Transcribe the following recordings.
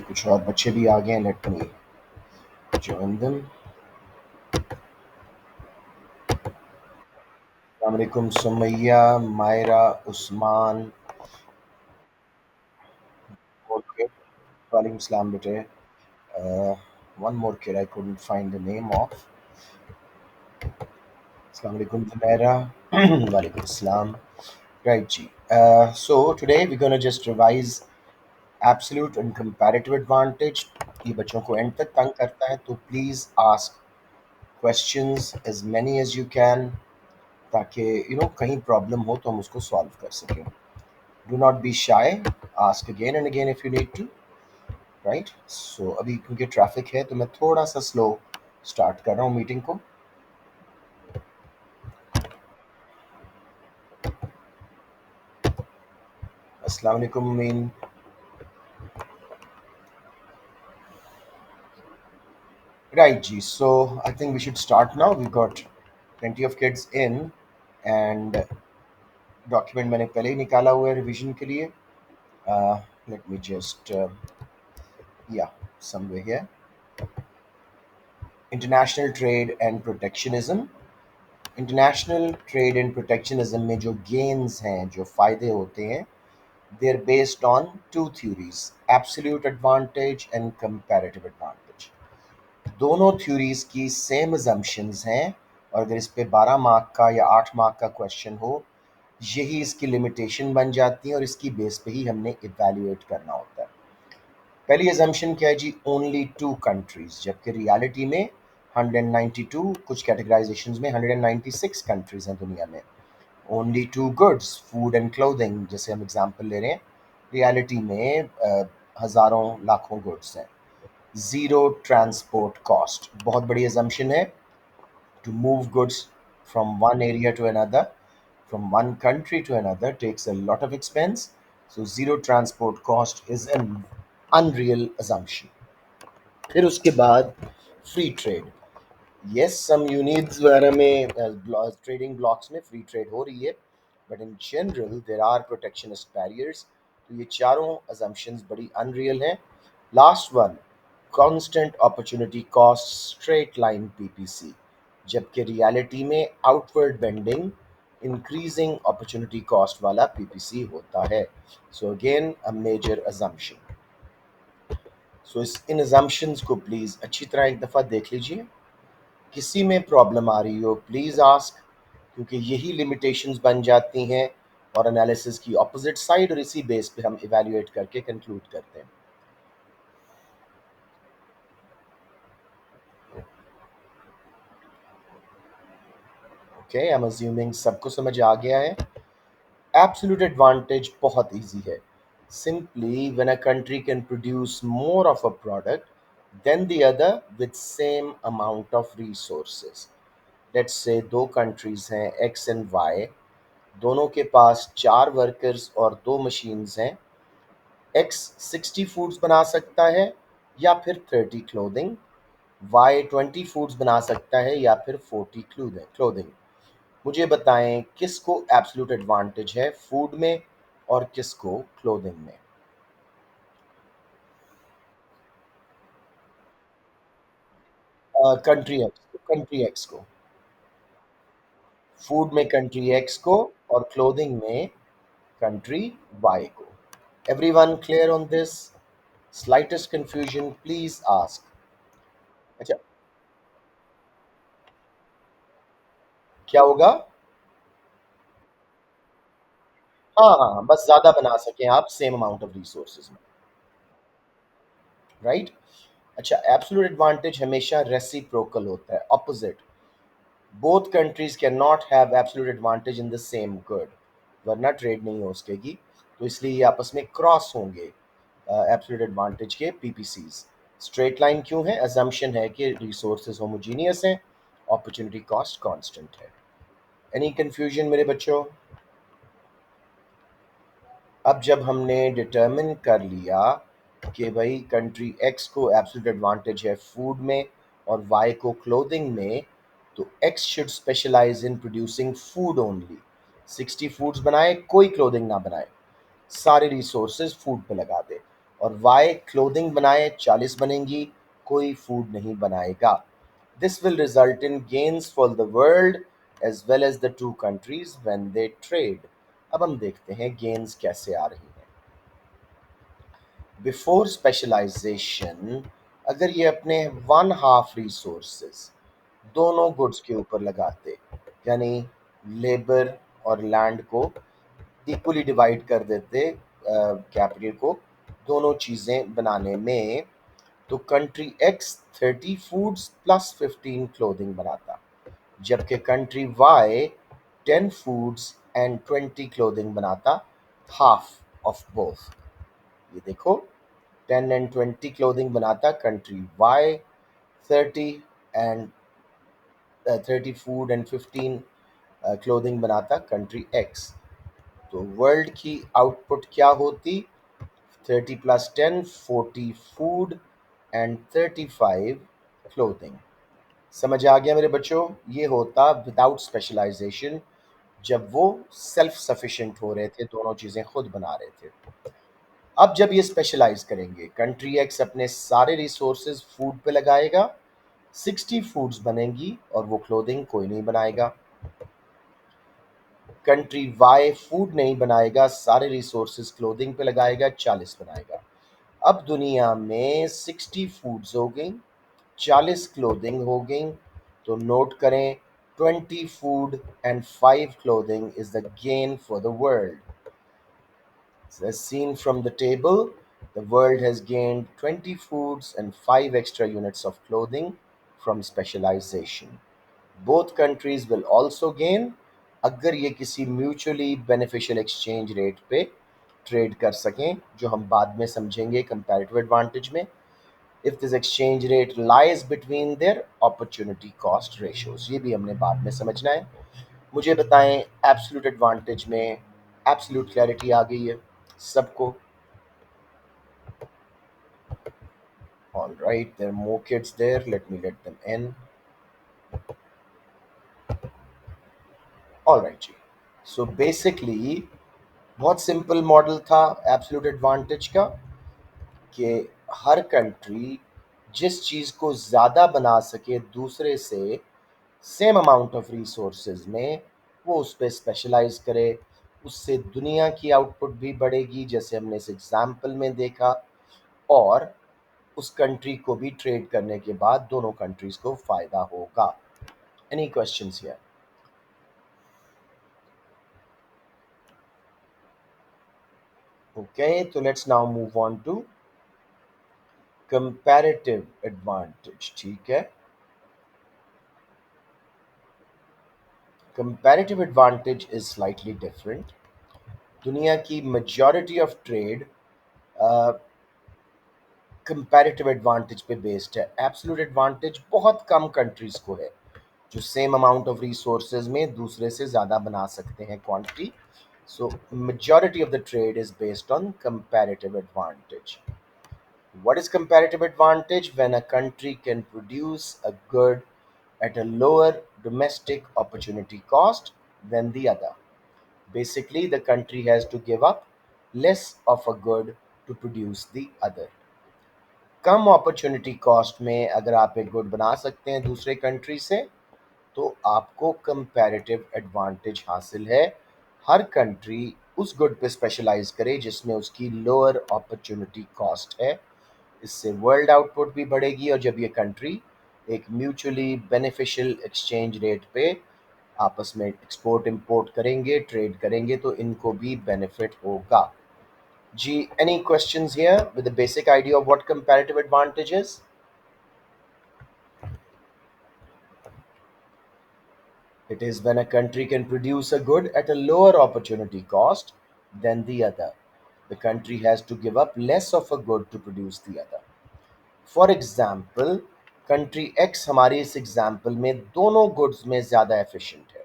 कुछ और बच्चे भी आ गए हैं, लेट मी जॉइन देम। अस्सलाम वालेकुम सुमैया, मायरा, उस्मान। ओके, वालेकुम सलाम बेटे। One more kid I couldn't find the name of. अस्सलाम वालेकुम जुमैरा। वालेकुम सलाम। राइट जी। So today we're going to just revise absolute and comparative advantage। ये बच्चों को एंड तक तंग करता है, तो please ask questions as many as you can, ताकि कहीं प्रॉब्लम हो तो हम उसको सॉल्व कर सकें। Do not be shy, ask again and again if you need to. Right, so अभी क्योंकि ट्रैफिक है तो मैं थोड़ा सा स्लो स्टार्ट कर रहा हूँ मीटिंग को। अस्सलाम वालेकुम मीन। राइट जी, so I think we should start now. We got plenty of kids in, and document मैंने पहले ही निकाला हुआ है रिवीजन के लिए। लेट मी जस्ट या somewhere here, international trade and protectionism. International trade and protectionism में जो गेन्स हैं, जो फ़ायदे होते हैं, they are based on two theories, absolute advantage and comparative advantage. दोनों थ्योरीज की सेम अजम्पशंस हैं, और अगर इस पे 12 मार्क का या 8 मार्क का क्वेश्चन हो, यही इसकी लिमिटेशन बन जाती है और इसकी बेस पे ही हमने इवैल्यूएट करना होता है। पहली अजम्पशन क्या है जी? ओनली टू कंट्रीज, जबकि रियलिटी में 192, कुछ कैटेगराइजेशंस में 196 कंट्रीज हैं दुनिया में। Only two goods, food and clothing, जैसे हम एग्जांपल ले रहे हैं, रियलिटी में हज़ारों लाखों गुड्स हैं। ज़ीरो ट्रांसपोर्ट कॉस्ट, बहुत बड़ी अजम्पशन है। To move goods from one area to another, from one country to another, takes a lot of expense. So zero transport cost is an unreal assumption. फिर उसके बाद free trade. Yes, some units वगैरह में trading blocs में free trade हो रही है, but in general there are protectionist barriers. तो ये चारों अजम्पशंस बड़ी अनरियल हैं। Last one, constant opportunity cost, straight line PPC, जबकि रियलिटी में outward bending, increasing opportunity cost वाला पीपीसी होता है। So again a major assumption. So इन अजम्पशंस को प्लीज़ अच्छी तरह एक दफ़ा देख लीजिए। किसी में प्रॉब्लम आ रही हो प्लीज़ आस्क, क्योंकि यही लिमिटेशंस बन जाती हैं और एनालिसिस की ऑपोजिट साइड, और इसी बेस पे हम इवैल्यूएट करके कंक्लूड करते हैं। ओके, आई एम अज्यूमिंग सबको समझ आ गया है। एब्सोल्यूट एडवांटेज बहुत इजी है। Simply when a country can produce more of a product than the other with same amount of resources. Let's say दो कंट्रीज हैं एक्स एंड वाई, दोनों के पास 4 वर्कर्स और 2 मशीन्स हैं। एक्स 60 फूड्स बना सकता है या फिर 30 क्लोथिंग, वाई 20 फूड्स बना सकता है या फिर 40 क्लोथिंग। मुझे बताएं किसको एब्सोल्यूट एडवांटेज है, फूड में और किसको क्लोथिंग में? कंट्री एक्स को, फूड में कंट्री एक्स को और क्लोथिंग में कंट्री वाई को। Everyone clear on this? Slightest confusion please ask. अच्छा, क्या होगा? हाँ हाँ हाँ, बस ज्यादा बना सकें आप सेम अमाउंट ऑफ रिसोर्सेज में। राइट। अच्छा, एब्सोल्यूट एडवांटेज हमेशा रेसिप्रोकल होता है, opposite. Both countries can not have absolute advantage in the same good, वरना ट्रेड नहीं हो सकेगी। तो इसलिए ये आपस में क्रॉस होंगे एब्सोल्यूट एडवांटेज के पीपीसीज। स्ट्रेट लाइन क्यों है? अजम्पशन है कि रिसोर्सेज होमोजीनियस हैं, अपॉर्चुनिटी कॉस्ट कांस्टेंट है। एनी कंफ्यूजन मेरे बच्चों? अब जब हमने डिटर्मिन कर लिया कि भाई कंट्री एक्स को एब्सोल्यूट एडवांटेज है फूड में और वाई को क्लोथिंग में, तो X should specialise in producing food only. 60 foods बनाए, कोई क्लोथिंग ना बनाए, सारे रिसोर्सेज फूड पे लगा दे। और वाई क्लोथिंग बनाए 40 बनेंगी, कोई फूड नहीं बनाएगा। This will result in gains for the world as well as the two countries when they trade. अब हम देखते हैं गेन्स कैसे आ रही हैं। बिफोर स्पेशलाइजेशन, अगर ये अपने वन हाफ रिसोर्सेज दोनों गुड्स के ऊपर लगाते, यानी लेबर और लैंड को इक्वली डिवाइड कर देते, कैपिटल को दोनों चीज़ें बनाने में, तो country X 30 foods plus 15 clothing बनाता, जबकि country Y 10 foods and 20 clothing बनाता, हाफ ऑफ बोथ। ये देखो, 10 एंड 20 क्लोथिंग बनाता country Y, 30 and 30 food and 15 clothing बनाता कंट्री एक्स। तो वर्ल्ड की आउटपुट क्या होती? 30 प्लस 10, 40 फूड एंड 35 क्लोथिंग। समझ आ गया मेरे बच्चों? ये होता विदाउट स्पेशलाइजेशन, जब वो सेल्फ सफिशिएंट हो रहे थे, दोनों चीज़ें खुद बना रहे थे। अब जब ये स्पेशलाइज करेंगे, कंट्री एक्स अपने सारे रिसोर्सेज फूड पे लगाएगा, 60 फूड्स बनेंगी और वो क्लोथिंग कोई नहीं बनाएगा। कंट्री वाई फूड नहीं बनाएगा, सारे रिसोर्सेज क्लोथिंग पे लगाएगा, 40 बनाएगा। अब दुनिया में 60 फूड्स हो गई, 40 क्लोथिंग हो गई। तो नोट करें, 20 food and 5 clothing is the gain for the world. As seen from the table, the world has gained 20 foods and 5 extra units of clothing from specialization. Both countries will also gain अगर ये किसी mutually beneficial exchange rate पे trade कर सकें, जो हम बाद में समझेंगे कंपैरेटिव एडवांटेज में। If this exchange rate lies between their opportunity cost ratios, ये भी हमने बाद में समझना है। मुझे बताएं, एब्सोल्यूट एडवांटेज में एब्सोल्यूट क्लैरिटी आ गई है सबको? All right, there are more kids there. Let me let them in. All right जी. So basically बहुत सिंपल मॉडल था एब्सोल्यूट एडवांटेज का, कि हर कंट्री जिस चीज़ को ज़्यादा बना सके दूसरे से सेम अमाउंट ऑफ रिसोर्सेज में, वो उस पर स्पेशलाइज करे। उससे दुनिया की आउटपुट भी बढ़ेगी, जैसे हमने इस एग्जाम्पल में देखा, और उस कंट्री को भी ट्रेड करने के बाद दोनों कंट्रीज को फ़ायदा होगा। Any questions here? Okay, so let's now move on to comparative advantage. ठीक है, comparative advantage is slightly different. दुनिया की majority of trade comparative advantage पे based है। absolute advantage बहुत कम countries को है जो same amount of resources में दूसरे से ज़्यादा बना सकते हैं quantity. So majority of the trade is based on comparative advantage. What is comparative advantage? When a country can produce a good at a lower domestic opportunity cost than the other. Basically, the country has to give up less of a good to produce the other. Come opportunity cost में अगर आप एक good बना सकते हैं दूसरे country से, तो आपको कंपैरेटिव एडवांटेज हासिल है। हर कंट्री उस गुड पे स्पेशलाइज करे जिसमें उसकी लोअर अपॉर्चुनिटी कॉस्ट है। इससे वर्ल्ड आउटपुट भी बढ़ेगी, और जब ये कंट्री एक म्यूचुअली बेनिफिशियल एक्सचेंज रेट पे आपस में एक्सपोर्ट इंपोर्ट करेंगे, ट्रेड करेंगे, तो इनको भी बेनिफिट होगा। जी, any questions here with the basic idea of what comparative advantage is? It is when a country can produce a good at a lower opportunity cost than the other. The country has to give up less of a good to produce the other. For example, country x हमारी इस example में दोनों goods में ज़्यादा efficient है।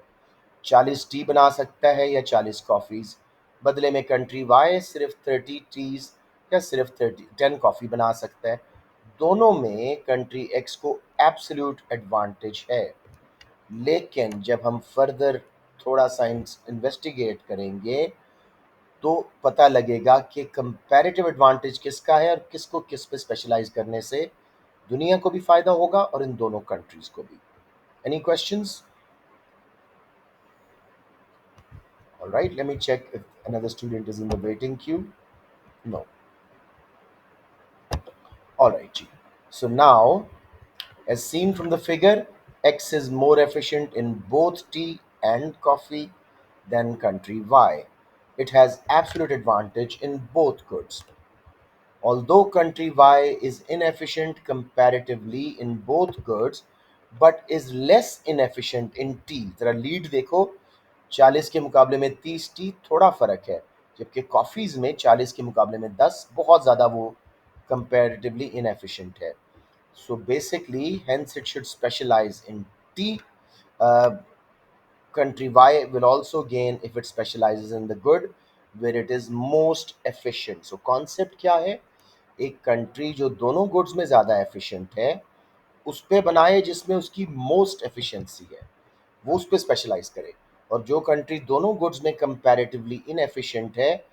40 T बना सकता है या 40 कॉफ़ीज़। बदले में कंट्री वाई सिर्फ 30 टीज़ या सिर्फ 10 कॉफ़ी बना सकता है। दोनों में कंट्री एक्स को एब्सोल्यूट एडवांटेज है। लेकिन जब हम फर्दर थोड़ा सा इन्वेस्टिगेट करेंगे, तो पता लगेगा कि कंपैरेटिव एडवांटेज किसका है और किसको किस पे स्पेशलाइज करने से दुनिया को भी फायदा होगा और इन दोनों कंट्रीज को भी. Any questions? All right, let me check if another student is in the waiting queue. No. All right, G. So now, as seen from the figure, X is more efficient in both tea and coffee than country Y. It has absolute advantage in both goods. Although country Y is inefficient comparatively in both goods, but is less inefficient in tea. जरा lead देखो, 40 के मुकाबले में 30 T थोड़ा फर्क है, जबकि coffees में 40 के मुकाबले में 10 बहुत ज़्यादा वो comparatively inefficient है. So basically, hence it should specialize in tea. Uh, Country Y will also gain if it specializes in the good where it is most efficient. So concept क्या है? एक कंट्री जो दोनों गुड्स में ज़्यादा efficient है उस पे बनाए जिसमें उसकी मोस्ट एफिशिएंसी है, वो उस पे स्पेशलाइज करे. और जो कंट्री दोनों गुड्स में कंपैरेटिवली इनएफिशिएंट है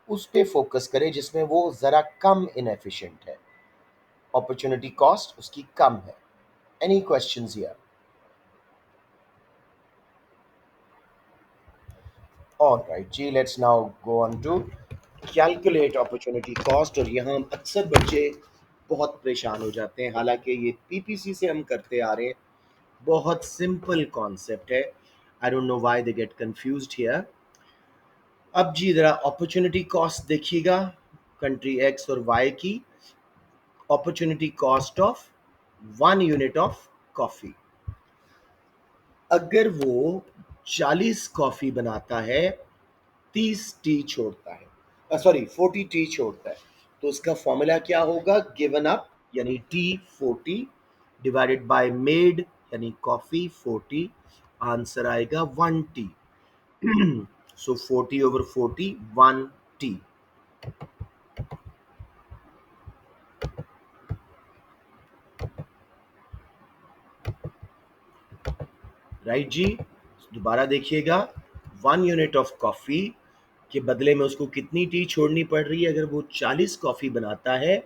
उस पे फोकस करे जिसमें वो ज़रा कम इनएफिशिएंट है, अपॉर्चुनिटी कॉस्ट उसकी कम है. Any questions here? ऑलराइट जी, let's now go on to calculate opportunity cost. और यहाँ अक्सर बच्चे बहुत परेशान हो जाते हैं, हालांकि ये पीपीसी से हम करते आ रहे हैं. बहुत सिंपल कॉन्सेप्ट है. I don't know why they get confused here. अब जी जरा अपॉर्चुनिटी कॉस्ट देखिएगा कंट्री एक्स और वाई की. Opportunity cost of 1 unit of coffee, अगर वो 40 कॉफी बनाता है, 30 टी छोड़ता है, सॉरी 40 टी छोड़ता है, तो उसका फॉर्मूला क्या होगा? गिवन अप यानी टी 40 डिवाइडेड बाय मेड यानी कॉफी 40, आंसर आएगा 1 टी. सो 40/40 1 टी. राइट जी. दोबारा देखिएगा, 1 यूनिट ऑफ कॉफी के बदले में उसको कितनी टी छोड़नी पड़ रही है? अगर वो 40 कॉफी बनाता है,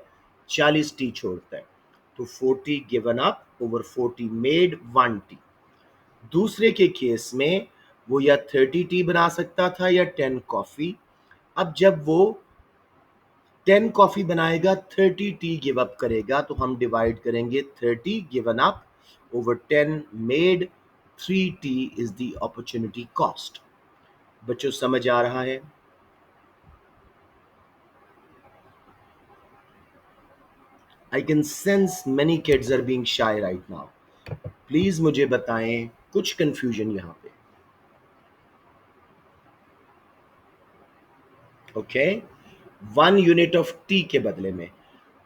40 टी छोड़ता है, तो 40 given up over 40 made 1 T. दूसरे के केस में वो या 30 टी बना सकता था या 10 कॉफी. अब जब वो 10 कॉफी बनाएगा, 30 टी गिव अप करेगा, तो हम डिवाइड करेंगे 30 given up over 10 made. 3 tea is the opportunity cost. बच्चों समझ आ रहा है? I can sense many kids are being shy right now. Please मुझे बताएं कुछ कंफ्यूजन यहाँ पे. ओके. 1 यूनिट ऑफ टी के बदले में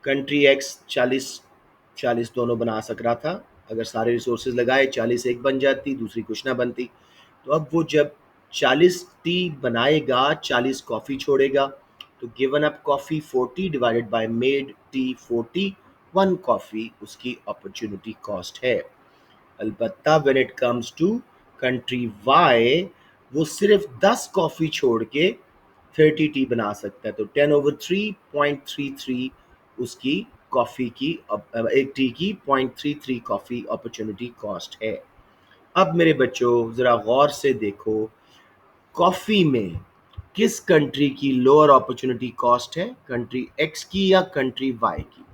कंट्री एक्स 40 दोनों बना सक रहा था. अगर सारे रिसोर्सेज लगाए, 40 एक बन जाती, दूसरी कुछ ना बनती. तो अब वो जब 40 टी बनाएगा, 40 कॉफ़ी छोड़ेगा, तो given up coffee 40 divided by made tea 40, 1 coffee उसकी अपॉर्चुनिटी कॉस्ट है. अलबत्ता when it comes to country Y, वो सिर्फ 10 कॉफ़ी छोड़ के 30 टी बना सकता है, तो 10/3.33 उसकी कॉफ़ी की, एक टी की 0.33 कॉफ़ी अपॉर्चुनिटी कॉस्ट है. अब मेरे बच्चों ज़रा गौर से देखो, कॉफ़ी में किस कंट्री की लोअर अपॉर्चुनिटी कॉस्ट है? कंट्री एक्स की या कंट्री वाई की?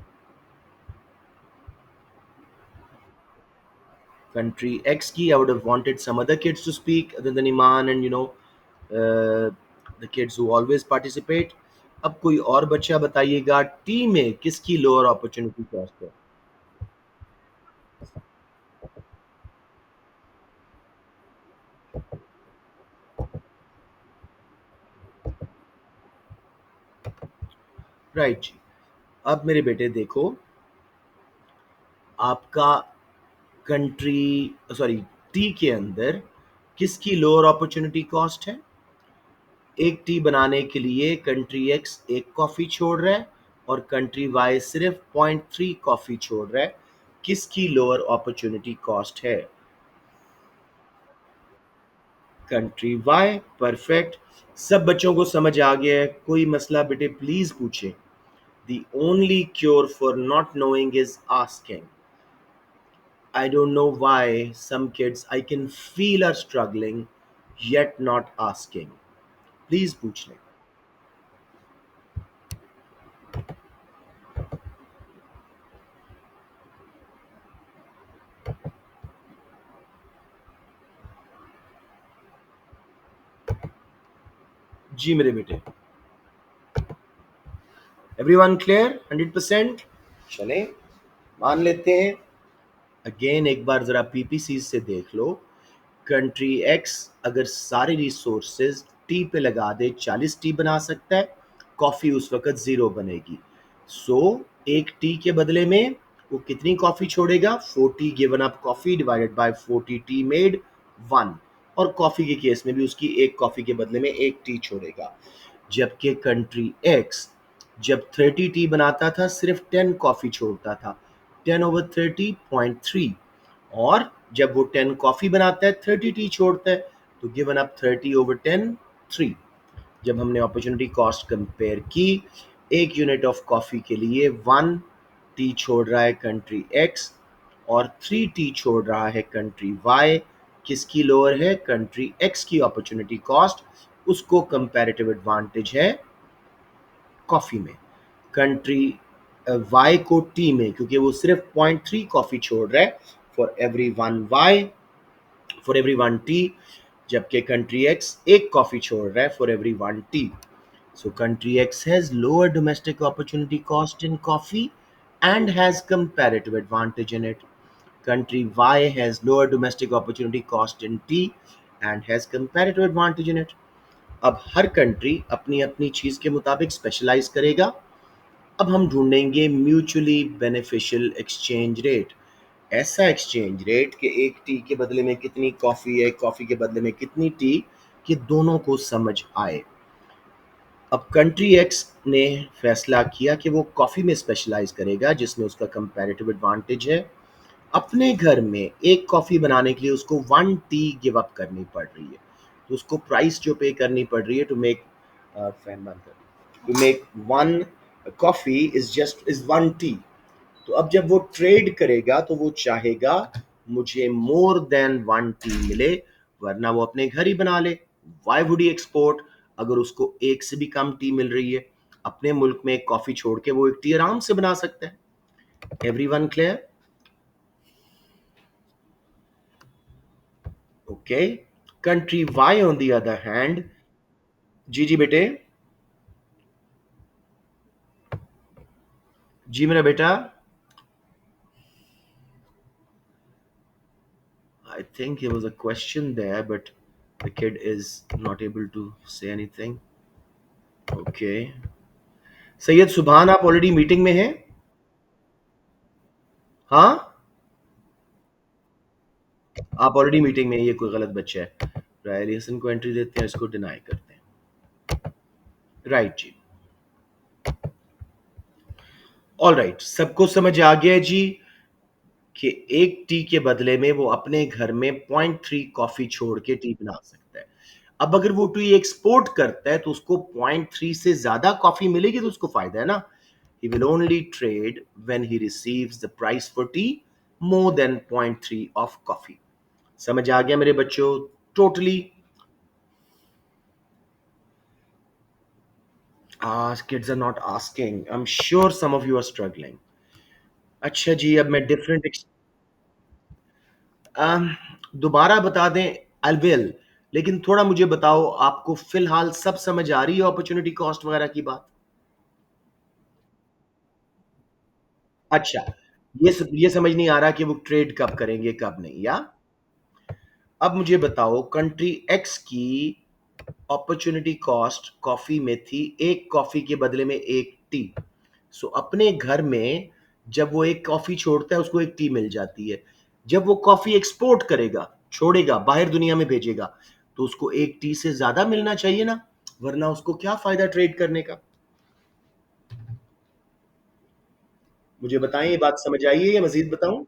Country X key. I would have wanted some other kids to speak other than Iman and the kids who always participate. अब कोई और बच्चा बताइएगा, टी में किसकी लोअर अपॉर्चुनिटी कॉस्ट है? राइट जी. अब मेरे बेटे देखो, आपका कंट्री सॉरी टी के अंदर किसकी लोअर अपॉर्चुनिटी कॉस्ट है? एक टी बनाने के लिए कंट्री एक्स एक कॉफ़ी छोड़ रहा है और कंट्री वाई सिर्फ 0.3 कॉफ़ी छोड़ रहा है. किसकी लोअर अपॉर्चुनिटी कॉस्ट है? Country Y, perfect. सब बच्चों को समझ आ गया है, कोई मसला बेटे प्लीज पूछे। The only cure for not knowing is asking. I don't know why some kids I can feel are struggling yet not asking. Please पूछ लें। जी मेरे बेटे। Everyone clear? 100%? चले मान लेते हैं। अगेन एक बार जरा पीपीसी से देख लो। कंट्री एक्स अगर सारे रिसोर्सेज टी पे लगा दे 40 टी बना सकता है, कॉफी उस वक्त जीरो बनेगी। सो एक टी के बदले में वो कितनी कॉफी छोड़ेगा? 40 given up coffee divided by 40 T made 1। और कॉफी के केस में भी उसकी एक कॉफी के बदले में एक टी छोड़ेगा। जबकि कंट्री एक्स जब 30 टी बनाता था सिर्फ 10 कॉफी छोड़ता था, 10/30.3। और जब वो 10 कॉफी बनाता है 30 टी छोड़ता है, तो गिवन अप 30/10 3। जब हमने अपॉर्चुनिटी कॉस्ट कंपेयर की, एक यूनिट ऑफ कॉफी के लिए 1 टी छोड़ रहा है कंट्री एक्स और 3 टी छोड़ रहा है कंट्री वाई। किसकी लोअर है? कंट्री एक्स की अपॉर्चुनिटी कॉस्ट, उसको कंपैरेटिव एडवांटेज है कॉफी में। कंट्री वाई को टी में, क्योंकि वो सिर्फ 0.3 कॉफी छोड़ रहा है for every 1 Y, for every 1 tea. जबकि कंट्री एक्स एक कॉफी छोड़ रहा है for every 1 tea. So country X has lower domestic opportunity cost in coffee and has comparative advantage in it. Country Y has lower domestic opportunity cost in tea and has comparative advantage in it. अब हर country अपनी अपनी चीज के मुताबिक specialise करेगा। अब हम ढूंढेंगे म्यूचुअली बेनिफिशियल एक्सचेंज रेट। ऐसा एक्सचेंज रेट कि एक टी के बदले में कितनी कॉफी है, कॉफी के बदले में कितनी टी, कि दोनों को समझ आए। अब कंट्री एक्स ने फैसला किया कि वो कॉफ़ी में स्पेशलाइज करेगा जिसमें उसका कंपैरेटिव एडवांटेज है। अपने घर में एक कॉफ़ी बनाने के लिए उसको 1 टी गिव अप करनी पड़ रही है। तो उसको प्राइस जो पे करनी पड़ रही है टू मेक फैन बंद कर, to make 1 coffee is 1 tea. तो अब जब वो ट्रेड करेगा तो वो चाहेगा मुझे मोर देन 1 टी मिले, वरना वो अपने घर ही बना ले। वाई वुड ही एक्सपोर्ट अगर उसको एक से भी कम टी मिल रही है? अपने मुल्क में एक कॉफी छोड़ के वो एक टी आराम से बना सकता है। Everyone clear? Okay. Country Y on the other hand. जी जी बेटे। जी मेरा बेटा। I think there was a question there, but the kid is not able to say anything. Okay. Syed सुभान, आप ऑलरेडी मीटिंग में हैं? हाँ, आप ऑलरेडी मीटिंग में हैं, ये कोई गलत बच्चा है। रायलिसन को एंट्री देते हैं, इसको डिनाई करते हैं। राइट जी। ऑल राइट, सबको समझ आ गया जी कि एक टी के बदले में वो अपने घर में 0.3 कॉफी छोड़ के टी बना सकता है। अब अगर वो टी एक्सपोर्ट करता है तो उसको 0.3 से ज्यादा कॉफी मिलेगी, तो उसको फायदा है ना। He will only trade when he receives the price for tea more than 0.3 of coffee. समझ आ गया मेरे बच्चों? Totally. Kids are not asking. I'm sure some of you are struggling. अच्छा जी, अब मैं डिफरेंट दोबारा बता दें। आई विल, लेकिन थोड़ा मुझे बताओ, आपको फिलहाल सब समझ आ रही है अपॉर्चुनिटी कॉस्ट वगैरह की बात? अच्छा, ये समझ नहीं आ रहा कि वो ट्रेड कब करेंगे कब नहीं, या? अब मुझे बताओ, कंट्री एक्स की अपॉर्चुनिटी कॉस्ट कॉफी में थी एक कॉफी के बदले में एक टी। सो अपने घर में जब वो एक कॉफी छोड़ता है उसको एक टी मिल जाती है। जब वो कॉफी एक्सपोर्ट करेगा, छोड़ेगा, बाहर दुनिया में भेजेगा, तो उसको एक टी से ज्यादा मिलना चाहिए ना, वरना उसको क्या फायदा ट्रेड करने का? मुझे बताएं, ये बात समझ आइए या मजीद बताऊं?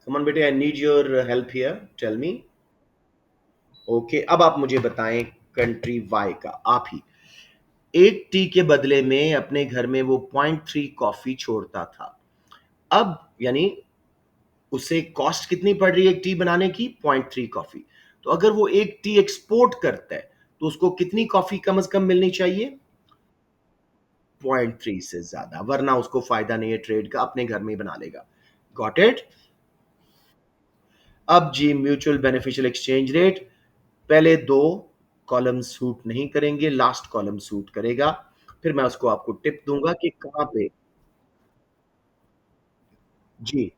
कमन बेटे, I need your help here, tell me. Okay, अब आप मुझे बताएं कंट्री वाई का, आप ही। एक टी के बदले में अपने घर में वो 0.3 कॉफी छोड़ता था। अब यानी उसे कॉस्ट कितनी पड़ रही है एक टी बनाने की? 0.3 कॉफी। तो अगर वो एक टी एक्सपोर्ट करता है तो उसको कितनी कॉफी कम से कम मिलनी चाहिए? 0.3 से ज्यादा, वरना उसको फायदा नहीं है ट्रेड का, अपने घर में ही बना लेगा। Got it? अब जी, म्यूचुअल बेनिफिशियल एक्सचेंज रेट, पहले दो कॉलम सूट नहीं करेंगे, लास्ट कॉलम सूट करेगा। फिर मैं उसको आपको टिप दूंगा कि कहां पे। जी।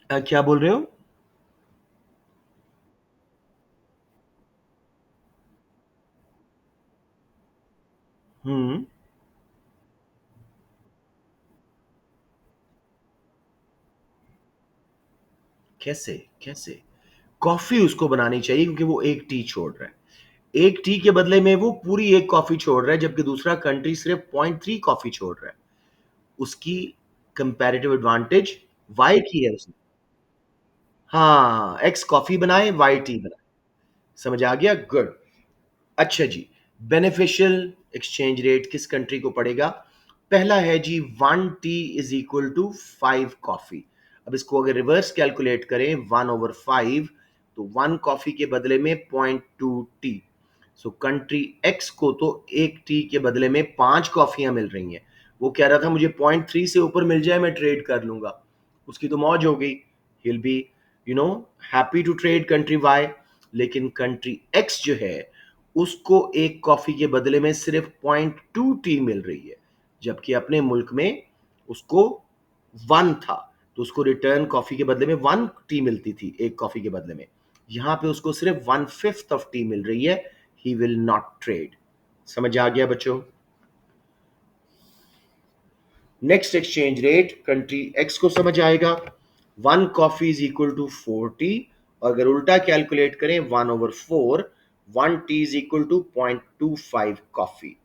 क्या बोल रहे हो? हम्म। कैसे? कैसे? कॉफी उसको बनानी चाहिए क्योंकि वो एक टी छोड़ रहा है। एक टी के बदले में वो पूरी एक कॉफी छोड़ रहा है, जबकि दूसरा कंट्री सिर्फ 0.3 कॉफी छोड़ रहा है। उसकी कंपैरेटिव एडवांटेज वाई की है उसने। हाँ, एक्स कॉफी बनाए, वाई टी बनाए। समझ आ गया? गुड। अच्छा जी, बेनिफिशियल एक्सचेंज रेट किस कंट्री को पड़ेगा? पहला है जी, 1 tea is equal to 5 coffee. अब इसको अगर रिवर्स कैलकुलेट करें, 1/5, तो 1 कॉफी के बदले में 0.2 टी। सो कंट्री एक्स को तो एक टी के बदले में 5 कॉफियां मिल रही हैं। वो कह रहा था मुझे 0.3 से ऊपर मिल जाए मैं ट्रेड कर लूंगा। उसकी तो मौज हो गई। He'll be, you know, happy to trade country Y. लेकिन कंट्री एक्स जो है, उसको एक कॉफी के बदले में सिर्फ 0.2 टी मिल रही है, जबकि अपने मुल्क में उसको 1 था। तो उसको रिटर्न कॉफी के बदले में 1 टी मिलती थी एक कॉफी के बदले में। यहां पे उसको सिर्फ 1/5 ऑफ टी मिल रही है। He will not trade. समझ आ गया बच्चों? Next exchange rate country X को समझ आएगा। 1 coffee is equal to 4 tea. और अगर उल्टा कैलकुलेट करें, 1/4, 1 tea is equal to 0.25 coffee.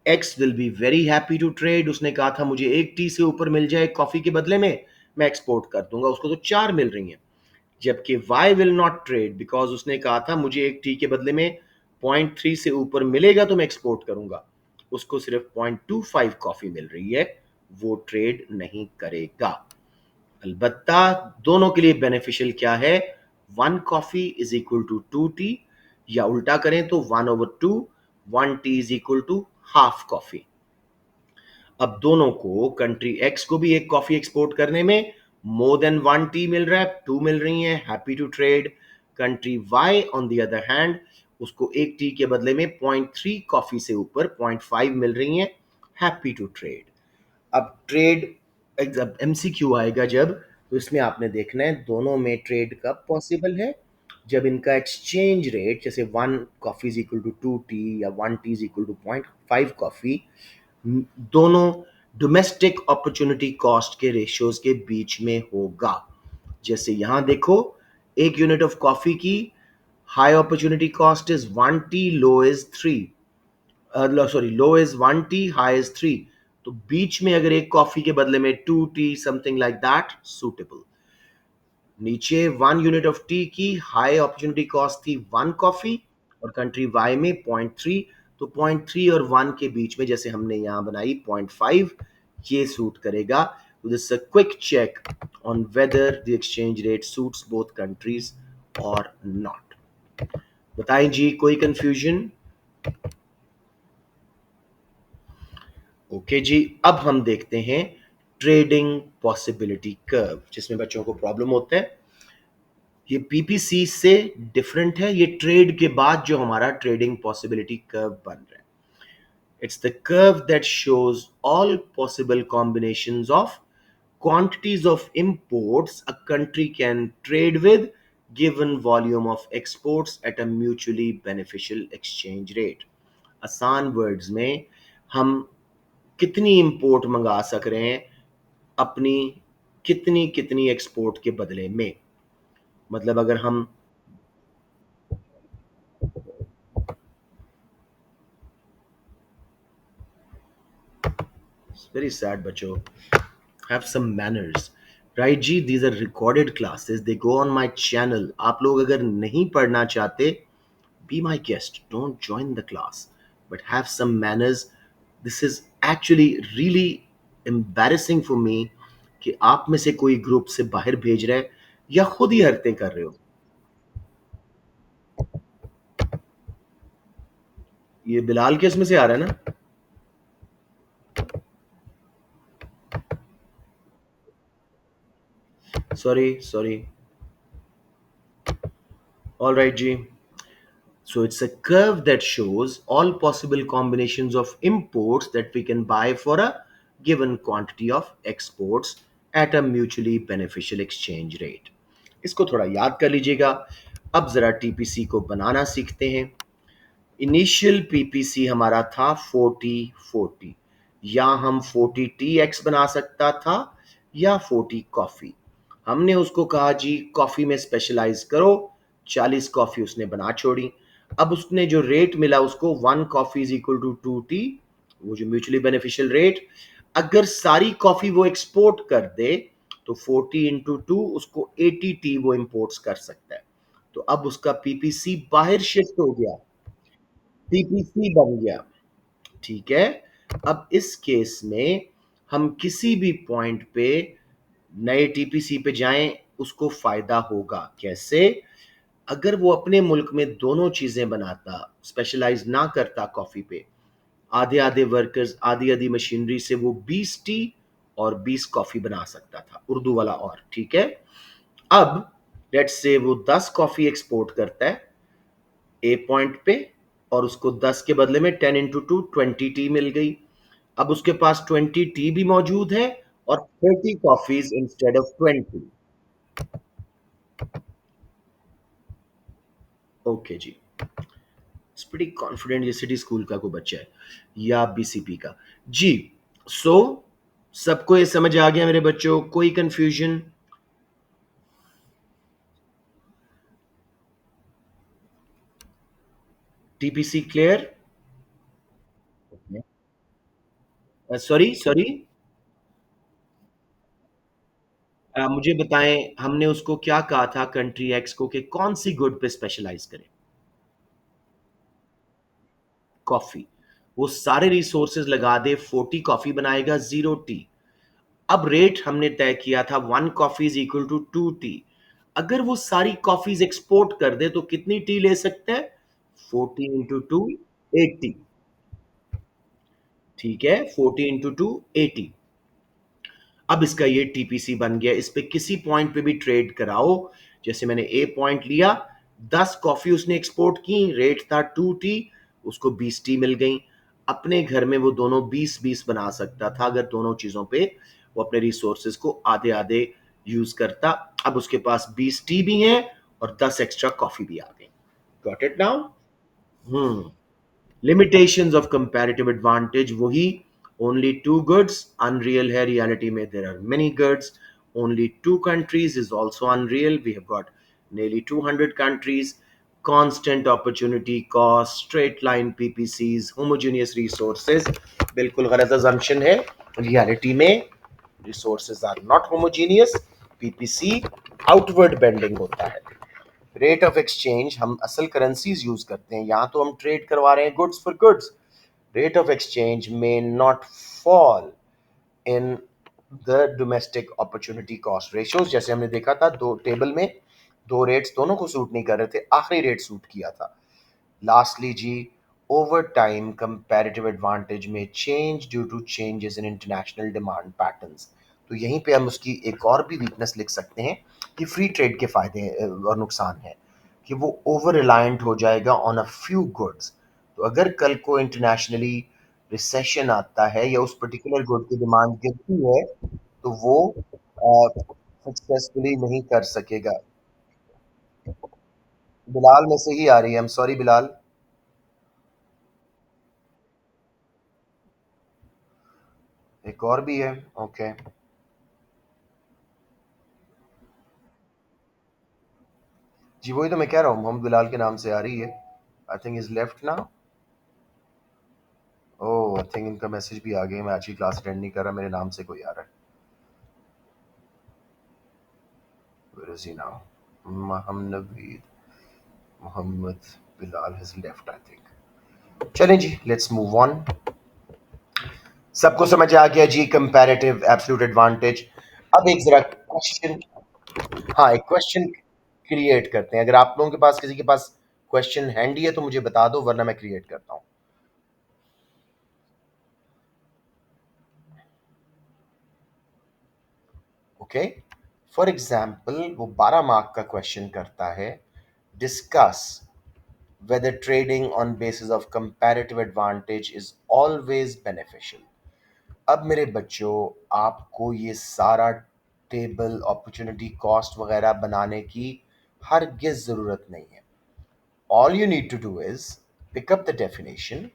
X will be very happy to trade. उसने कहा था मुझे एक टी से ऊपर मिल जाए कॉफी के बदले में, मैं एक्सपोर्ट कर दूंगा। उसको तो 4 मिल रही हैं। जबकि Y will not trade, because उसने कहा था मुझे एक टी के बदले में 0.3 से ऊपर मिलेगा तो मैं एक्सपोर्ट करूंगा। उसको सिर्फ 0.25 कॉफी मिल रही है। वो ट्रेड नहीं करेगा। अलबत्ता दोनों के लिए बेनिफिशियल क्या है? 1 coffee is equal to 2 tea, या उल्टा करें तो 1/2, 1 tea is equal to half coffee. अब दोनों को, कंट्री एक्स को भी एक कॉफी एक्सपोर्ट करने में मोर देन 1 टी मिल रहा है, 2 मिल रही हैं, happy to trade. Country Y on the other hand, उसको एक टी के बदले में 0.3 कॉफी से ऊपर 0.5 मिल रही हैं, हैप्पी टू ट्रेड। अब ट्रेड, जब एमसीक्यू आएगा जब, तो इसमें आपने देखना है दोनों में ट्रेड कब पॉसिबल है। जब इनका एक्सचेंज रेट, जैसे 1 coffee is equal to 2 tea या 1 tea is equal to 0.5 coffee, दोनों डोमेस्टिक अपॉर्चुनिटी कॉस्ट के रेशियोज के बीच में होगा। जैसे यहां देखो, एक यूनिट ऑफ कॉफी की high opportunity cost is 1 tea, low is 3। Sorry, low is 1 tea, high is 3। तो बीच में अगर एक कॉफी के बदले में 2 T, something like that suitable. नीचे 1 यूनिट ऑफ टी की हाई अपॉर्चुनिटी कॉस्ट थी 1 कॉफी, और कंट्री वाई में 0.3। तो 0.3 और 1 के बीच में, जैसे हमने यहां बनाई 0.5, ये सूट करेगा। तो this a quick check on whether the exchange rate suits both countries और नॉट। बताएं जी, कोई कंफ्यूजन? ओके जी, अब हम देखते हैं ट्रेडिंग पॉसिबिलिटी कर्व, जिसमें बच्चों को प्रॉब्लम होता है। ये पीपीसी से डिफरेंट है। ये ट्रेड के बाद जो हमारा ट्रेडिंग पॉसिबिलिटी कर्व बन रहा है, it's the curve that shows all possible combinations of quantities of imports a country can trade with given volume of exports at a mutually beneficial exchange rate। आसान words में, हम कितनी import मंगा सक रहे हैं अपनी कितनी कितनी एक्सपोर्ट के बदले में। मतलब अगर हम, वेरी सैड बच्चों. Have some manners. राइट जी, these are recorded classes, they go on my channel. आप लोग अगर नहीं पढ़ना चाहते, be my guest, don't join the class, but have some manners. This is actually really embarrassing for me कि आप में से कोई ग्रुप से बाहर भेज रहा है या खुद ही हरकतें कर रहे हो. ये बिलाल के इसमें से आ रहा है ना. Sorry sorry. ऑल राइट जी. So it's a curve that shows all possible combinations of imports that we can buy for a given quantity of exports at a mutually beneficial exchange rate. इसको थोड़ा याद कर लीजिएगा. अब जरा TPC को बनाना सीखते हैं. इनिशियल पीपीसी हमारा था 40-40. या हम 40 TX बना सकता था या 40 कॉफी. हमने उसको कहा जी कॉफी में स्पेशलाइज करो. 40 कॉफी उसने बना छोड़ी. अब उसने जो रेट मिला उसको 1 coffee is equal to 2 tea, वो जो म्यूचुअली बेनिफिशियल रेट. अगर सारी कॉफी वो एक्सपोर्ट कर दे तो 40 × 2 उसको 80 टी वो इंपोर्ट्स कर सकता है. तो अब उसका पीपीसी बाहर शिफ्ट हो गया, टीपीसी बन गया. ठीक है. अब इस केस में हम किसी भी पॉइंट पे नए टीपीसी पे जाएं, उसको फायदा होगा. कैसे? अगर वो अपने मुल्क में दोनों चीजें बनाता, स्पेशलाइज ना करता कॉफी पे, आधे आधे वर्कर्स आधी आधी मशीनरी से वो 20 टी और 20 कॉफी बना सकता था, उर्दू वाला. और ठीक है. अब लेट्स से वो 10 कॉफी एक्सपोर्ट करता है ए पॉइंट पे, और उसको 10 के बदले में 10 × 2 20 टी मिल गई. अब उसके पास 20 टी भी मौजूद है और 30 कॉफीज इंस्टेड ऑफ 20. ओके जी. इट्स प्रीटी कॉन्फिडेंट ये सिटी स्कूल का कोई बच्चा है या बीसीपी का जी. सो सबको ये समझ आ गया मेरे बच्चों? कोई confusion? TPC clear? Sorry sorry. मुझे बताएं हमने उसको क्या कहा था कंट्री एक्स को कि कौन सी गुड पे स्पेशलाइज करें? कॉफी. वो सारे रिसोर्सेज लगा दे, 40 कॉफी बनाएगा, 0 टी. अब रेट हमने तय किया था 1 coffee is equal to 2 tea. अगर वो सारी कॉफीज एक्सपोर्ट कर दे तो कितनी टी ले सकते हैं? 40 × 2 80. ठीक है. 40 × 2 80. अब इसका ये टीपीसी बन गया. इस पे किसी पॉइंट पे भी ट्रेड कराओ. जैसे मैंने ए पॉइंट लिया, 10 कॉफी उसने एक्सपोर्ट की, रेट था 2 टी, उसको 20 टी मिल गई. अपने घर में वो दोनों 20-20 बना सकता था अगर दोनों चीजों पे वो अपने रिसोर्सेज को आधे आधे यूज करता. अब उसके पास 20 टी भी हैं और 10 एक्स्ट्रा कॉफी भी आ गई. Got it now? Hmm. Limitations of comparative advantage वही. ओनली टू गुड्स अनरियल है. रियलिटी में there are many goods. Only two countries is also unreal. We have got nearly 200 countries. Constant opportunity cost, straight line PPCs, homogeneous resources. बिल्कुल गलत assumption है. Reality में resources are not homogeneous. PPC outward bending होता है. Rate of exchange हम असल currencies use करते हैं. यहां तो हम ट्रेड करवा रहे हैं goods for goods. Rate of exchange में not fall in the domestic opportunity cost ratios. जैसे हमने देखा था दो टेबल में, दो रेट्स दोनों को सूट नहीं कर रहे थे, आखिरी रेट सूट किया था. लास्टली जी, ओवर टाइम कंपैरेटिव एडवांटेज में change due to changes in international demand patterns. तो यहीं पे हम उसकी एक और भी वीकनेस लिख सकते हैं कि फ्री ट्रेड के फायदे और नुकसान हैं कि वो ओवर रिलायंट हो जाएगा ऑन अ फ्यू गुड्स. तो अगर कल को इंटरनेशनली रिसेशन आता है या उस पर्टिकुलर गुड की डिमांड गिरती है तो वो सक्सेसफुली नहीं कर सकेगा. बिलाल में से ही आ रही है. I am sorry Bilal. एक और भी है. ओके. जी वही तो मैं कह रहा हूँ, मोहम्मद बिलाल के नाम से आ रही है. I think is left now. Oh think इनका मैसेज भी आ गया, मैं आज की क्लास अटेंड नहीं कर रहा, मेरे नाम से कोई आ रहा है। Where is he now? Mohammed Mohammed Bilal has left, I think. चलें जी, लेट्स मूव ऑन। सबको समझ आ गया जी कंपैरेटिव एब्सोल्यूट एडवांटेज। अब एक जरा क्वेश्चन, हाँ एक क्वेश्चन क्रिएट करते हैं। अगर आप लोगों के पास किसी के पास क्वेश्चन हैंडी है तो मुझे बता दो, वरना मैं क्रिएट करता हूँ। ओके, फॉर एग्जाम्पल वो 12 मार्क का क्वेश्चन करता है, discuss whether trading on basis of comparative advantage is always beneficial। अब मेरे बच्चों, आपको ये सारा टेबल अपॉर्चुनिटी कॉस्ट वगैरह बनाने की हरगिज ज़रूरत नहीं है। All you need to do is pick up the definition.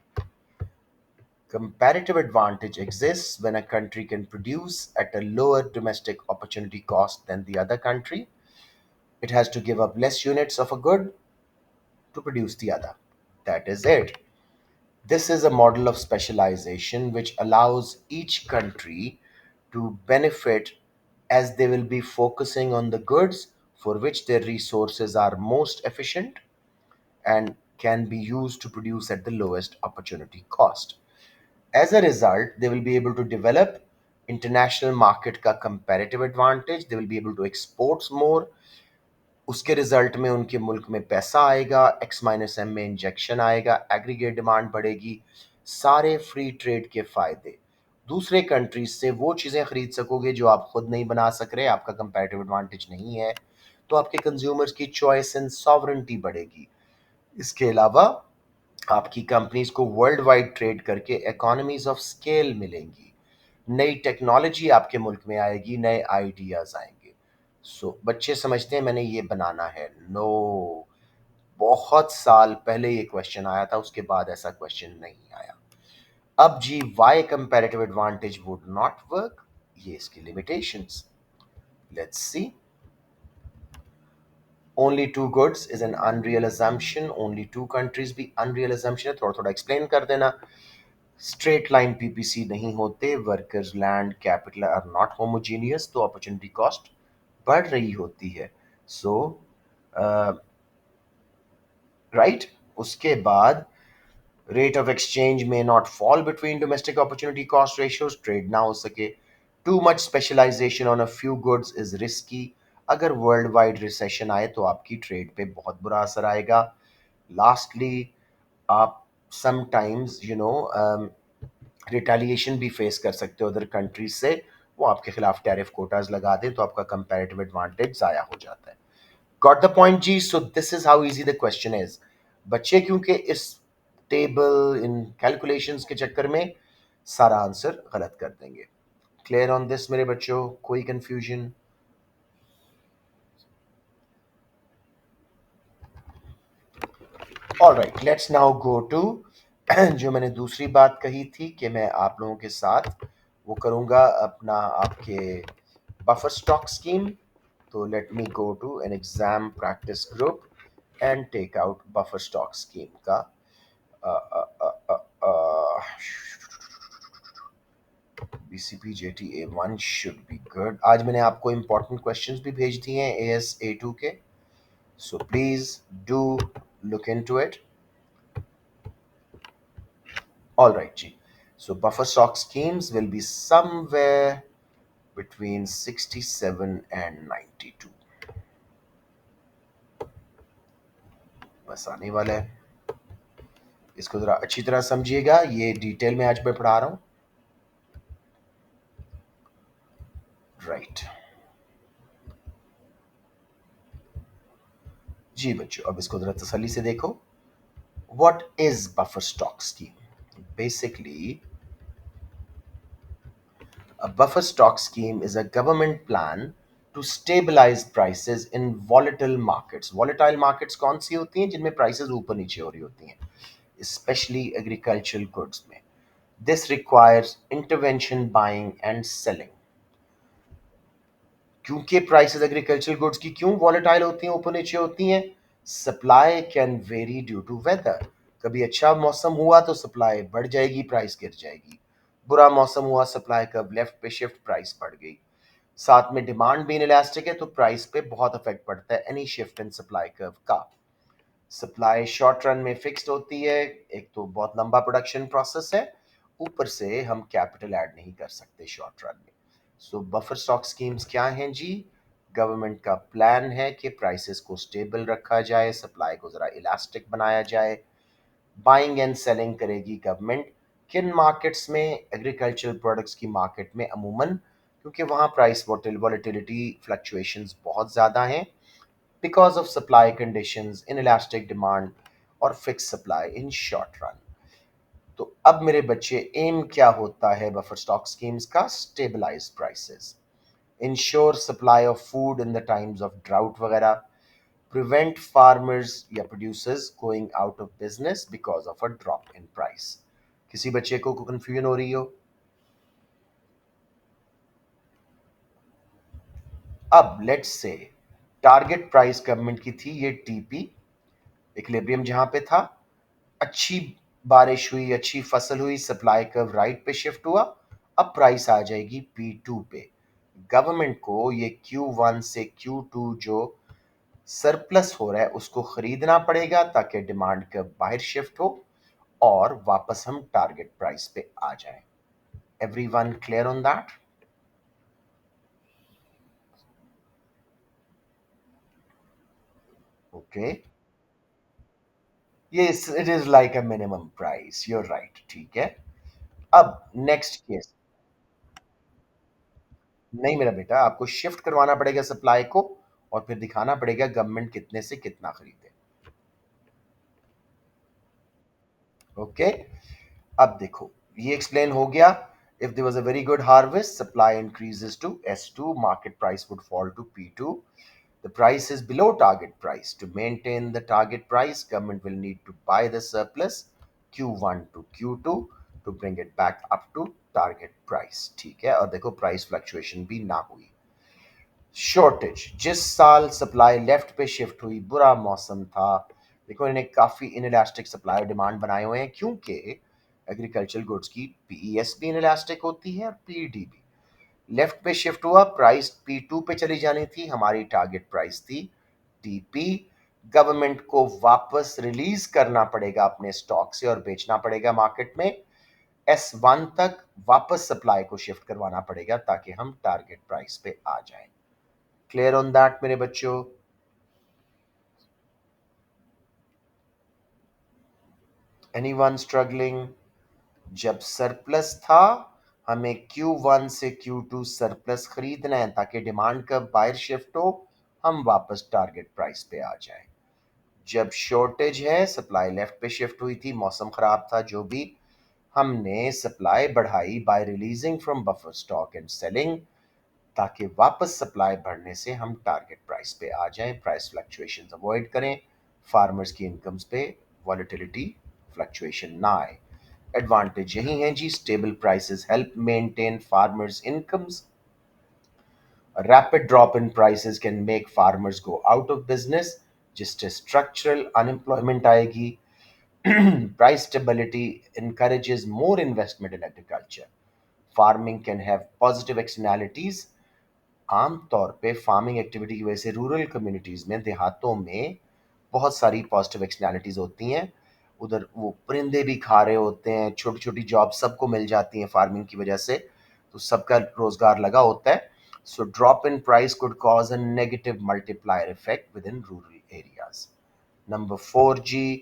Comparative advantage exists when a country can produce at a lower domestic opportunity cost than the other country. It has to give up less units of a good to produce the other. That is it. This is a model of specialization which allows each country to benefit, as they will be focusing on the goods for which their resources are most efficient and can be used to produce at the lowest opportunity cost. As a result, they will be able to develop international market का comparative advantage. They will be able to export more. उसके result में उनके मुल्क में पैसा आएगा, x minus M में injection आएगा, एग्रीगेट डिमांड बढ़ेगी, सारे फ्री ट्रेड के फायदे। दूसरे कंट्रीज से वो चीज़ें खरीद सकोगे जो आप खुद नहीं बना सक रहे, आपका कंपैरेटिव एडवांटेज नहीं है, तो आपके कंज्यूमर्स की चॉइस एंड सॉवरेंटी बढ़ेगी। इसके अलावा आपकी कंपनीज को वर्ल्ड वाइड ट्रेड करके इकोनॉमीज ऑफ स्केल मिलेंगी, नई टेक्नोलॉजी आपके मुल्क में आएगी, नए आइडियाज आएंगे। सो बच्चे समझते हैं मैंने ये बनाना है, नो, बहुत साल पहले ये क्वेश्चन आया था, उसके बाद ऐसा क्वेश्चन नहीं आया। अब जी Y comparative advantage would not work, ये इसकी limitations. Let's see. Only two goods is an unreal assumption, only two countries भी अनरियल assumption है, थोड़ा थोड़ा एक्सप्लेन कर देना। स्ट्रेट लाइन पीपीसी नहीं होते, workers land capital are not homogeneous, तो अपॉर्चुनिटी कॉस्ट बढ़ रही होती है। सो राइट, उसके बाद रेट ऑफ एक्सचेंज में not fall between domestic opportunity cost ratios, trade ना हो सके। Too much specialization on a few goods is risky, अगर वर्ल्ड वाइड रिसेशन आए तो आपकी ट्रेड पे बहुत बुरा असर आएगा। लास्टली, आप समटाइम्स रिटेलिएशन भी फेस कर सकते हो अदर कंट्रीज से, वो आपके खिलाफ टैरिफ कोटाज लगा दें तो आपका कंपैरेटिव एडवांटेज ज़ाया हो जाता है। गॉट द पॉइंट जी? So this is how easy the question is. बच्चे क्योंकि इस टेबल इन कैलकुलेशंस के चक्कर में सारा आंसर गलत कर देंगे। क्लियर ऑन दिस मेरे बच्चों? कोई confusion? All right, let's now go to जो मैंने दूसरी बात कही थी कि मैं आप लोगों के साथ वो करूँगा अपना आपके बफर स्टॉक स्कीम। तो let me go to an exam practice group and take out buffer stock scheme का BCP JT A1 should be good. आज मैंने आपको इंपॉर्टेंट क्वेश्चंस भी भेज दिए हैं AS A2 के, so please do look into it. All right, G. So buffer stock schemes will be somewhere between 67 and 92. बस आने वाला है, इसको जरा अच्छी तरह समझिएगा, ये डिटेल में आज मैं पढ़ा रहा हूँ। राइट जी बच्चों, अब इसको जरा तसल्ली से देखो। What is buffer stock scheme? Basically a buffer stock scheme is a government plan to stabilize prices in volatile markets। volatile markets कौन सी होती हैं? जिनमें prices ऊपर नीचे हो रही होती हैं, especially agricultural goods में। This requires intervention buying and selling। क्योंकि prices agricultural goods की क्यों volatile होती हैं, ऊपर नीचे होती हैं? Supply can vary due to weather। कभी अच्छा मौसम हुआ तो सप्लाई बढ़ जाएगी, प्राइस गिर जाएगी। बुरा मौसम हुआ, सप्लाई कर्व लेफ्ट पे शिफ्ट, प्राइस बढ़ गई। साथ में डिमांड भी इनइलास्टिक है तो प्राइस पे बहुत इफेक्ट पड़ता है any shift in supply curve का। सप्लाई शॉर्ट रन में फिक्स्ड होती है, एक तो बहुत लंबा प्रोडक्शन प्रोसेस है, ऊपर से हम कैपिटल ऐड नहीं कर सकते शॉर्ट रन में। सो बफर स्टॉक स्कीम्स क्या हैं जी? गवर्नमेंट का प्लान है कि प्राइसेस को स्टेबल रखा जाए, सप्लाई को ज़रा इलास्टिक बनाया जाए। बाइंग एंड सेलिंग करेगी गवर्नमेंट। किन मार्केट्स में? एग्रीकल्चरल प्रोडक्ट्स की मार्केट में अमूमन, क्योंकि वहाँ प्राइस वॉलेटिलिटी फ्लक्चुएशंस बहुत ज़्यादा हैं because of supply conditions, inelastic demand और fixed supply in short run। तो अब मेरे बच्चे एम क्या होता है बफर स्टॉक स्कीम्स का? Stabilize prices, ensure supply of food in the times of drought वगैरह, प्रिवेंट फार्मर्स या producers going out of business because of a drop in price. किसी बच्चे को कंफ्यूजन हो रही हो? अब let's say target price government की थी ये टीपी, इक्विलिब्रियम जहां पे था, अच्छी बारिश हुई, अच्छी फसल हुई, सप्लाई कर्व राइट पे शिफ्ट हुआ, अब प्राइस आ जाएगी P2 पे। गवर्नमेंट को ये Q1 से Q2 जो सरप्लस हो रहा है उसको खरीदना पड़ेगा ताकि डिमांड कर्व बाहर शिफ्ट हो और वापस हम टारगेट प्राइस पे आ जाएं। Everyone clear on that? Okay, yes it is like a minimum price, you're right, ठीक है। अब नेक्स्ट केस। नहीं मेरा बेटा, आपको शिफ्ट करवाना पड़ेगा सप्लाई को और फिर दिखाना पड़ेगा गवर्नमेंट कितने से कितना खरीदे। ओके, अब देखो ये एक्सप्लेन हो गया। If there was a very good harvest, supply increases to S2, market price would fall to P2। The price is below target price. To maintain the target price, government will need to buy the surplus Q1 to Q2 to bring it back up to target price। ठीक है, और देखो price fluctuation भी ना हुई। Shortage, जिस साल supply left पे शिफ्ट हुई, बुरा मौसम था, देखो इन्हें काफ़ी इनइलास्टिक सप्लाई और डिमांड बनाए हुए हैं, क्योंकि एग्रीकल्चरल गुड्स की पीईएस भी इनइलास्टिक होती है और पीडी भी। लेफ्ट पे शिफ्ट हुआ, प्राइस P2 पे चली जानी थी, हमारी टारगेट प्राइस थी टीपी। गवर्नमेंट को वापस रिलीज करना पड़ेगा अपने स्टॉक से और बेचना पड़ेगा मार्केट में। S1 तक वापस सप्लाई को शिफ्ट करवाना पड़ेगा ताकि हम टारगेट प्राइस पे आ जाएं। क्लियर ऑन दैट मेरे बच्चों? Anyone struggling? जब सरप्लस था, हमें Q1 से Q2 सरप्लस खरीदना है ताकि डिमांड का बाहर शिफ्ट हो, हम वापस टारगेट प्राइस पे आ जाएं। जब शॉर्टेज है, सप्लाई लेफ्ट पे शिफ्ट हुई थी, मौसम खराब था, जो भी, हमने सप्लाई बढ़ाई bye releasing from buffer stock and selling ताकि वापस सप्लाई बढ़ने से हम टारगेट प्राइस पे आ जाएं, प्राइस फ्लक्चुएशंस अवॉइड करें, फार्मर्स की इनकम्स पे वॉलेटिलिटी फ्लक्चुएशन ना आए। एडवांटेज यही है जी, stable prices help maintain farmers incomes. A rapid drop in prices can make farmers go out of business, जिससे structural unemployment आएगी। Price stability encourages more investment in agriculture. Farming can have positive externalities। आम तौर पे farming activity की वजह से rural communities में, देहातों में बहुत सारी पॉजिटिव एक्सटर्नैलिटीज़ होती हैं। उधर वो परिंदे भी खा रहे होते हैं, छोटी छोटी जॉब सबको मिल जाती हैं फार्मिंग की वजह से, तो सबका रोजगार लगा होता है। So drop in price could cause a negative multiplier effect within rural areas. Number 4G,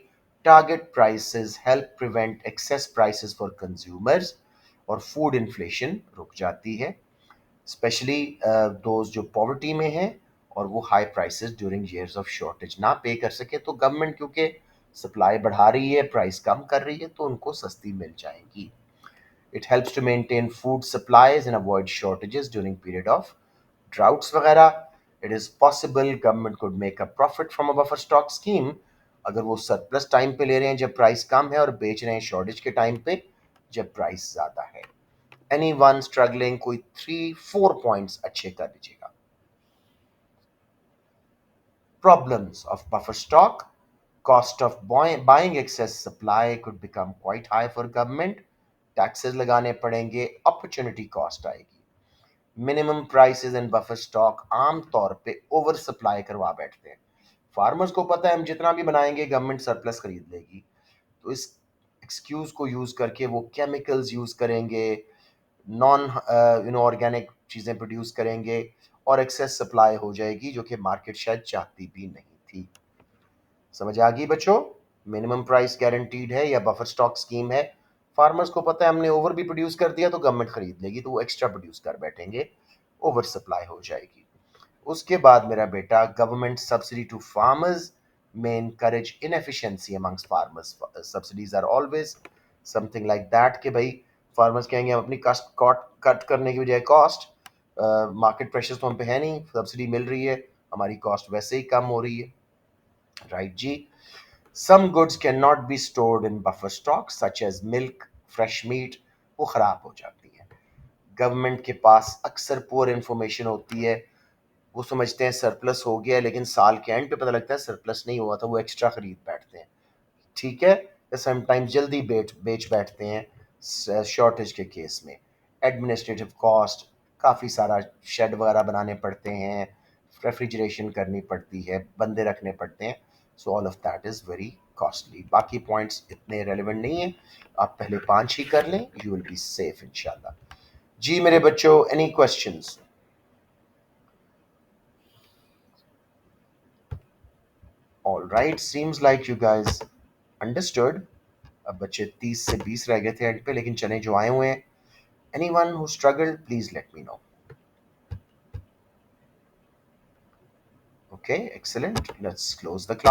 target prices help prevent excess prices for consumers और फूड इन्फ्लेशन रुक जाती है, स्पेशली दोज जो पॉवर्टी में हैं और वो high prices during years of shortage ना पे कर सके, तो गवर्नमेंट क्योंकि सप्लाई बढ़ा रही है, प्राइस कम कर रही है, तो उनको सस्ती मिल जाएगी। It helps to maintain food supplies and avoid shortages during period of droughts वगैरह। It is possible government could make a profit from a buffer stock scheme, अगर वो सरप्लस टाइम पे ले रहे हैं जब प्राइस कम है और बेच रहे हैं शॉर्टेज के टाइम पे जब प्राइस ज़्यादा है। Anyone struggling? कोई 3-4 पॉइंट्स अच्छे कर लीजिएगा। Problems of buffer stock. Cost of buying excess supply could become quite high for government. Taxes लगाने पड़ेंगे, अपॉर्चुनिटी कॉस्ट आएगी. Minimum prices and buffer stock आम तौर पे ओवर सप्लाई करवा बैठते हैं. फार्मर्स को पता है हम जितना भी बनाएंगे गवर्नमेंट सरप्लस खरीद लेगी, तो इस एक्सक्यूज को यूज करके वो केमिकल्स यूज करेंगे, नॉन ऑर्गेनिक चीजें प्रोड्यूस करेंगे, और एक्सेस सप्लाई हो जाएगी जो कि मार्केट शायद चाहती भी नहीं थी. समझ आ गई बच्चों? मिनिमम प्राइस गारंटीड है या बफर स्टॉक स्कीम है. फार्मर्स को पता है हमने ओवर भी प्रोड्यूस कर दिया तो गवर्नमेंट खरीद लेगी, तो वो एक्स्ट्रा प्रोड्यूस कर बैठेंगे, ओवर सप्लाई हो जाएगी. उसके बाद मेरा बेटा, government subsidy to farmers may encourage inefficiency amongst farmers. Subsidies are always something like that कि भाई फार्मर्स कहेंगे हम अपनी कॉस्ट कट करने की बजाय कॉस्ट, मार्केट प्रेशर्स तो हम पे है नहीं, सब्सिडी मिल रही है, हमारी कॉस्ट वैसे ही कम हो रही है. राइट जी. Some goods can not be stored in buffer stock such as milk, fresh meat, वो खराब हो जाती है. गवर्नमेंट के पास अक्सर पुअर इंफॉर्मेशन होती है, वो समझते हैं सरप्लस हो गया है, लेकिन साल के एंड पे पता लगता है सरप्लस नहीं हुआ था, वो एक्स्ट्रा खरीद बैठते हैं. ठीक है, या समटाइम्स जल्दी बेच बेच बैठते हैं शॉर्टेज के केस में. एडमिनिस्ट्रेटिव कॉस्ट, काफ़ी सारा शेड वगैरह बनाने पड़ते हैं, रेफ्रिजरेशन करनी पड़ती है, बंदे रखने पड़ते हैं. So all of that is very costly. बाकी पॉइंट्स इतने रेलिवेंट नहीं है, आप पहले 5 ही कर लें, यू विल बी सेफ इंशाल्लाह. जी मेरे बच्चों, any questions? All right, seems like you guys understood. अब बच्चे 30 से 20 रह गए थे एंड पे, लेकिन चने जो आए हुए हैं. Anyone who struggled, please let me know. Okay, excellent. Let's close the class.